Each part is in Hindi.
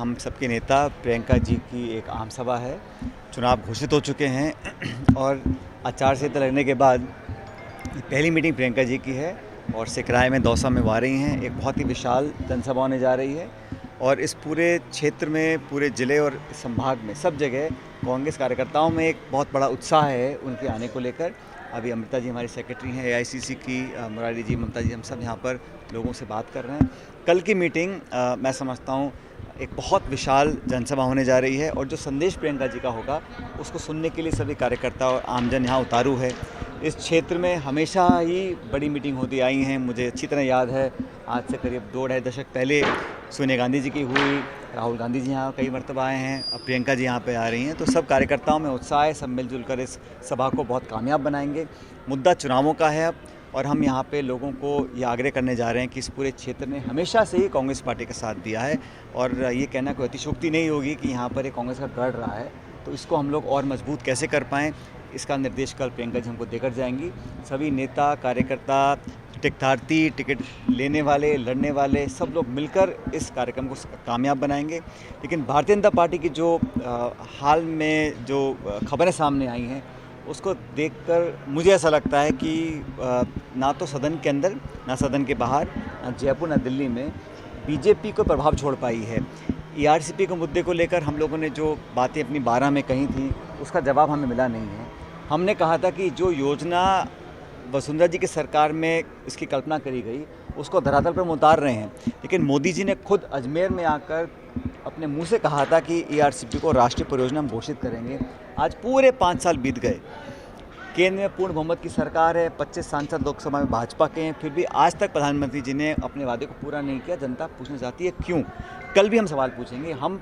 हम सबके नेता प्रियंका जी की एक आम सभा है। चुनाव घोषित हो चुके हैं और आचार संहिता लगने के बाद ये पहली मीटिंग प्रियंका जी की है और सिकराय में दौसा में वो आ रही हैं। एक बहुत ही विशाल जनसभा होने जा रही है और इस पूरे क्षेत्र में, पूरे ज़िले और संभाग में सब जगह कांग्रेस कार्यकर्ताओं में एक बहुत बड़ा उत्साह है उनके आने को लेकर। अभी अमृता जी हमारी सेक्रेटरी हैं एआईसीसी की, मुरारी जी, ममता जी, हम सब यहाँ पर लोगों से बात कर रहे हैं। कल की मीटिंग मैं समझता हूँ एक बहुत विशाल जनसभा होने जा रही है और जो संदेश प्रियंका जी का होगा उसको सुनने के लिए सभी कार्यकर्ता और आमजन यहाँ उतारू है। इस क्षेत्र में हमेशा ही बड़ी मीटिंग होती आई हैं। मुझे अच्छी तरह याद है, आज से करीब 2-2.5 दशक पहले सोनिया गांधी जी की हुई, राहुल गांधी जी यहाँ कई मरतबा आए हैं, अब प्रियंका जी यहाँ पे आ रही हैं। तो सब कार्यकर्ताओं में उत्साह है, सब मिलजुल कर इस सभा को बहुत कामयाब बनाएंगे। मुद्दा चुनावों का है अब, और हम यहाँ पे लोगों को ये आग्रह करने जा रहे हैं कि इस पूरे क्षेत्र ने हमेशा से ही कांग्रेस पार्टी का साथ दिया है और ये कहना कोई अतिशयोक्ति नहीं होगी कि यहाँ पर एक कांग्रेस का गढ़ रहा है। तो इसको हम लोग और मजबूत कैसे कर पाएँ, इसका निर्देश कल प्रियंका जी हमको देकर जाएंगी। सभी नेता, कार्यकर्ता, टिकटार्थी, टिकट लेने वाले, लड़ने वाले, सब लोग मिलकर इस कार्यक्रम को कामयाब बनाएंगे। लेकिन भारतीय जनता पार्टी की जो हाल में जो खबरें सामने आई हैं उसको देखकर मुझे ऐसा लगता है कि ना तो सदन के अंदर, ना सदन के बाहर, ना जयपुर, ना दिल्ली में बीजेपी को प्रभाव छोड़ पाई है। ईआरसीपी के मुद्दे को लेकर हम लोगों ने जो बातें अपनी 12 में कही थी उसका जवाब हमें मिला नहीं है। हमने कहा था कि जो योजना वसुंधरा जी की सरकार में इसकी कल्पना करी गई उसको धरातल पर हम उतार रहे हैं, लेकिन मोदी जी ने खुद अजमेर में आकर अपने मुंह से कहा था कि ईआरसीपी को राष्ट्रीय परियोजना हम घोषित करेंगे। आज पूरे 5 साल बीत गए, केंद्र में पूर्ण बहुमत की सरकार है, 25 सांसद लोकसभा में भाजपा के हैं, फिर भी आज तक प्रधानमंत्री जी ने अपने वादे को पूरा नहीं किया। जनता पूछना चाहती है क्यों। कल भी हम सवाल पूछेंगे। हम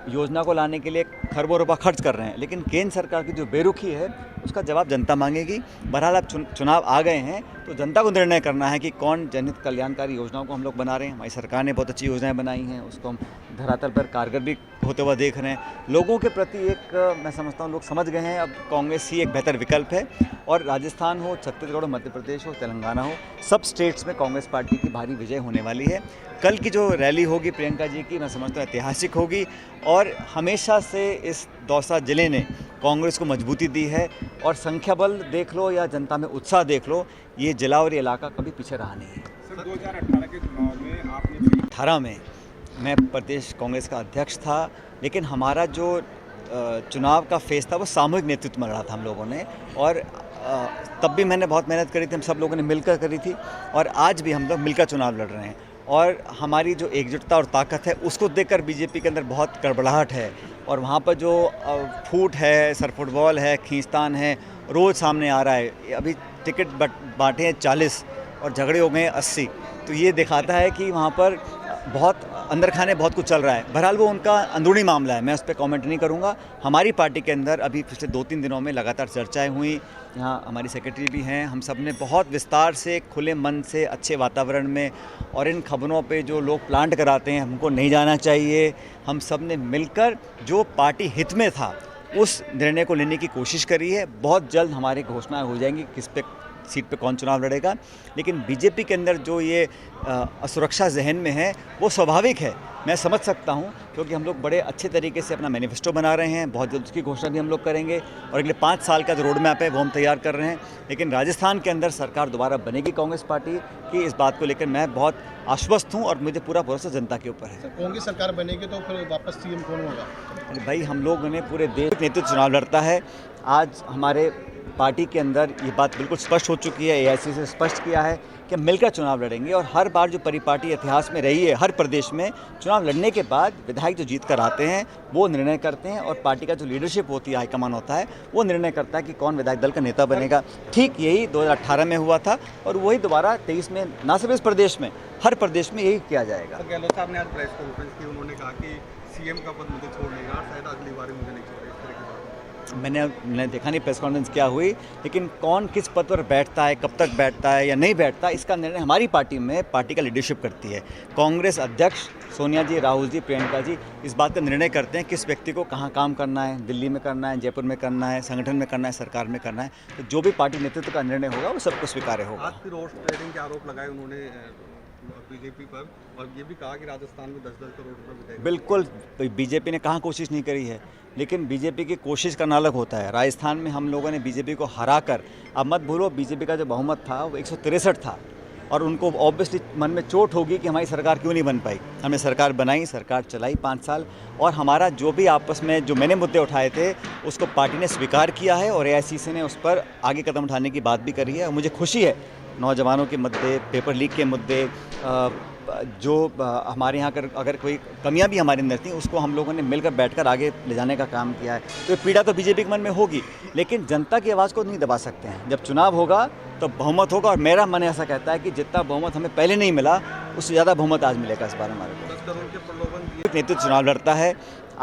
योजना को लाने के लिए खरबों रुपया खर्च कर रहे हैं, लेकिन केंद्र सरकार की जो बेरुखी है उसका जवाब जनता मांगेगी। बहरहाल अब चुनाव आ गए हैं तो जनता को निर्णय करना है कि कौन जनहित कल्याणकारी योजनाओं को हम लोग बना रहे हैं। हमारी सरकार ने बहुत अच्छी योजनाएं बनाई हैं, उसको हम धरातल पर कारगर भी होते हुए देख रहे हैं। लोगों के प्रति एक मैं समझता हूँ लोग समझ गए हैं अब कांग्रेस ही एक बेहतर विकल्प है। और राजस्थान हो, छत्तीसगढ़ हो, मध्य प्रदेश हो, तेलंगाना हो, सब स्टेट्स में कांग्रेस पार्टी की भारी विजय होने वाली है। कल की जो रैली होगी प्रियंका जी की, मैं समझता हूँ ऐतिहासिक होगी और हमेशा से इस दौसा जिले ने कांग्रेस को मजबूती दी है। और संख्या बल देख लो या जनता में उत्साह देख लो, ये जिला और ये इलाका कभी पीछे रहा नहीं है। सर, 2018 के चुनाव में आपने 18 में मैं प्रदेश कांग्रेस का अध्यक्ष था, लेकिन हमारा जो चुनाव का फेस था वो सामूहिक नेतृत्व में लड़ा था हम लोगों ने। और तब भी मैंने बहुत मेहनत करी थी, हम सब लोगों ने मिलकर करी थी और आज भी हम लोग मिलकर चुनाव लड़ रहे हैं। और हमारी जो एकजुटता और ताकत है उसको देखकर बीजेपी के अंदर बहुत गड़बड़ाहट है और वहाँ पर जो फूट है, सर फुटबॉल है, खींचतान है, रोज़ सामने आ रहा है। अभी टिकट बांटे हैं 40 और झगड़े हो गए हैं 80। तो ये दिखाता है कि वहाँ पर बहुत अंदर खाने बहुत कुछ चल रहा है। बहरहाल वो उनका अंदरूनी मामला है, मैं उस पर कमेंट नहीं करूँगा। हमारी पार्टी के अंदर अभी पिछले 2-3 दिनों में लगातार चर्चाएं हुई। यहाँ हमारी सेक्रेटरी भी हैं, हम सब ने बहुत विस्तार से, खुले मन से, अच्छे वातावरण में, और इन खबरों पे जो लोग प्लांट कराते हैं हमको नहीं जाना चाहिए, हम सब ने मिलकर जो पार्टी हित में था उस निर्णय को लेने की कोशिश करी है। बहुत जल्द हमारी घोषणाएँ हो जाएंगी किस पे सीट पे कौन चुनाव लड़ेगा। लेकिन बीजेपी के अंदर जो ये असुरक्षा जहन में है वो स्वाभाविक है, मैं समझ सकता हूँ, क्योंकि हम लोग बड़े अच्छे तरीके से अपना मैनिफेस्टो बना रहे हैं। बहुत जल्द उसकी घोषणा भी हम लोग करेंगे और अगले 5 साल का जो रोड मैप है वो हम तैयार कर रहे हैं। लेकिन राजस्थान के अंदर सरकार दोबारा बनेगी कांग्रेस पार्टी की, इस बात को लेकर मैं बहुत आश्वस्त हूँ और मुझे पूरा भरोसा जनता के ऊपर है। कांग्रेस सरकार बनेगी तो फिर वापस सीएम कौन होगा? भाई, हम लोगों ने पूरे देश नेतृत्व चुनाव लड़ता है। आज हमारे पार्टी के अंदर ये बात बिल्कुल स्पष्ट हो चुकी है, एआईसीसी से स्पष्ट किया है कि मिलकर चुनाव लड़ेंगे। और हर बार जो परिपाटी इतिहास में रही है, हर प्रदेश में चुनाव लड़ने के बाद विधायक जो जीत कर आते हैं वो निर्णय करते हैं और पार्टी का जो लीडरशिप होती है, हाईकमान होता है, वो निर्णय करता है कि कौन विधायक दल का नेता बनेगा। ठीक यही 2018 में हुआ था और वही दोबारा 23 में, ना सिर्फ इस प्रदेश में, हर प्रदेश में यही किया जाएगा। तो गहलोत साहब ने आज प्रेस कॉन्फ्रेंस की, उन्होंने कहा कि सीएम का पद मुझे छोड़ देगा, शायद अगली बार मुझे नहीं छोड़ेगा। मैंने देखा नहीं प्रेस कॉन्फ्रेंस क्या हुई, लेकिन कौन किस पद पर बैठता है, कब तक बैठता है या नहीं बैठता, इसका निर्णय हमारी पार्टी में पार्टी का लीडरशिप करती है। कांग्रेस अध्यक्ष सोनिया जी, राहुल जी, प्रियंका जी इस बात का निर्णय करते हैं किस व्यक्ति को कहाँ काम करना है, दिल्ली में करना है, जयपुर में करना है, संगठन में करना है, सरकार में करना है। तो जो भी पार्टी नेतृत्व का निर्णय होगा वो सबको स्वीकार्य होगा। आज फिर रोज ट्रेडिंग के आरोप लगाए उन्होंने बीजेपी पर, और ये भी कहा कि राजस्थान में 10-10 करोड़ रुपए भी देगा। बिल्कुल, बीजेपी ने कहाँ कोशिश नहीं करी है, लेकिन बीजेपी की कोशिश करना अलग होता है। राजस्थान में हम लोगों ने बीजेपी को हराकर, अब मत भूलो बीजेपी का जो बहुमत था वो 163 था, और उनको ऑब्वियसली मन में चोट होगी कि हमारी सरकार क्यों नहीं बन पाई। हमने सरकार बनाई, सरकार चलाई 5 साल, और हमारा जो भी आपस में जो मैंने मुद्दे उठाए थे उसको पार्टी ने स्वीकार किया है, और एआईसीसी ने उस पर आगे कदम उठाने की बात भी करी है। और मुझे खुशी है, नौजवानों के मुद्दे, पेपर लीक के मुद्दे, हमारे यहाँ अगर कोई कमियां भी हमारे अंदर थी उसको हम लोगों ने मिलकर बैठकर आगे ले जाने का काम किया है। तो ये पीड़ा तो बीजेपी के मन में होगी, लेकिन जनता की आवाज़ को नहीं दबा सकते हैं। जब चुनाव होगा तो बहुमत होगा, और मेरा मन ऐसा कहता है कि जितना बहुमत हमें पहले नहीं मिला उससे ज़्यादा बहुमत आज मिलेगा इस बार हमारे को। 10 करोड़ के प्रलोभन दिए। नेतृत्व चुनाव लड़ता है।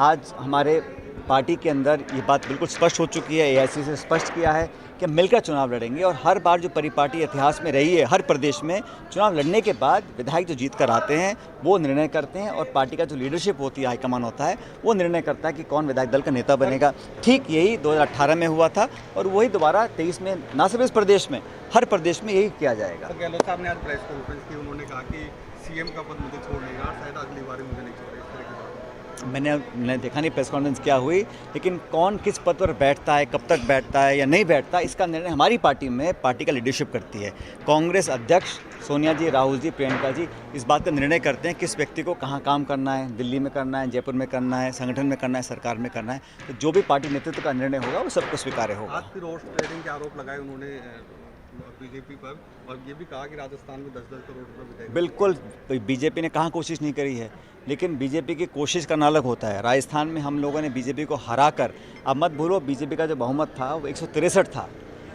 आज हमारे पार्टी के अंदर ये बात बिल्कुल स्पष्ट हो चुकी है, एआईसीसी से स्पष्ट किया है कि मिलकर चुनाव लड़ेंगे, और हर बार जो परिपाटी इतिहास में रही है, हर प्रदेश में चुनाव लड़ने के बाद विधायक जो जीत कर आते हैं वो निर्णय करते हैं, और पार्टी का जो लीडरशिप होती है, हाईकमान होता है, वो निर्णय करता है कि कौन विधायक दल का नेता बनेगा। ठीक यही 2018 में हुआ था, और वही दोबारा 23 में, ना सिर्फ इस प्रदेश में, हर प्रदेश में यही किया जाएगा। तो गहलोत साहब ने आज प्रेस कॉन्फ्रेंस की, उन्होंने कहा कि सीएम का पद मुझे छोड़ देगा और शायद अगली बार मुझे नहीं छोड़ेगा, इस तरह की बात। मैंने देखा नहीं प्रेस कॉन्फ्रेंस क्या हुई, लेकिन कौन किस पद पर बैठता है, कब तक बैठता है या नहीं बैठता, इसका निर्णय हमारी पार्टी में पार्टी का लीडरशिप करती है। कांग्रेस अध्यक्ष सोनिया जी, राहुल जी, प्रियंका जी इस बात का निर्णय करते हैं किस व्यक्ति को कहाँ काम करना है, दिल्ली में करना है, जयपुर में करना है, संगठन में करना है, सरकार में करना है। तो जो भी पार्टी नेतृत्व का निर्णय होगा वो सबको स्वीकार्य होगा। आज फिर रोज ट्रेडिंग के आरोप लगाए उन्होंने बीजेपी पर, और ये भी कहा कि राजस्थान में 10-10 करोड़ रुपए भी देगा। बिल्कुल, बीजेपी ने कहाँ कोशिश नहीं करी है, लेकिन बीजेपी की कोशिश करना अलग होता है। राजस्थान में हम लोगों ने बीजेपी को हराकर, अब मत भूलो बीजेपी का जो बहुमत था वो 163 था,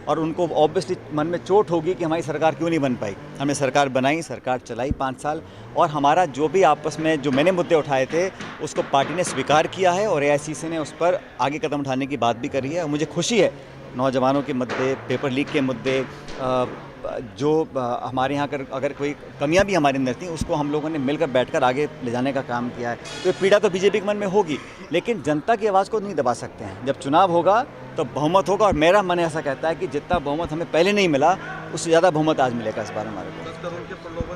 और उनको ऑब्वियसली मन में चोट होगी कि हमारी सरकार क्यों नहीं बन पाई। हमने सरकार बनाई, सरकार चलाई 5 साल, और हमारा जो भी आपस में जो मैंने मुद्दे उठाए थे उसको पार्टी ने स्वीकार किया है, और एआईसीसी ने उस पर आगे कदम उठाने की बात भी करी है। और मुझे खुशी है, नौजवानों के मुद्दे, पेपर लीक के मुद्दे, हमारे यहाँ अगर कोई कमियां भी हमारे अंदर थी उसको हम लोगों ने मिलकर बैठकर आगे ले जाने का काम किया है। तो ये पीड़ा तो बीजेपी के मन में होगी, लेकिन जनता की आवाज़ को नहीं दबा सकते हैं। जब चुनाव होगा तो बहुमत होगा, और मेरा मन ऐसा कहता है कि जितना बहुमत हमें पहले नहीं मिला उससे ज़्यादा बहुमत आज मिलेगा इस बार हमारे को। 10 करोड़ के प्रलोभन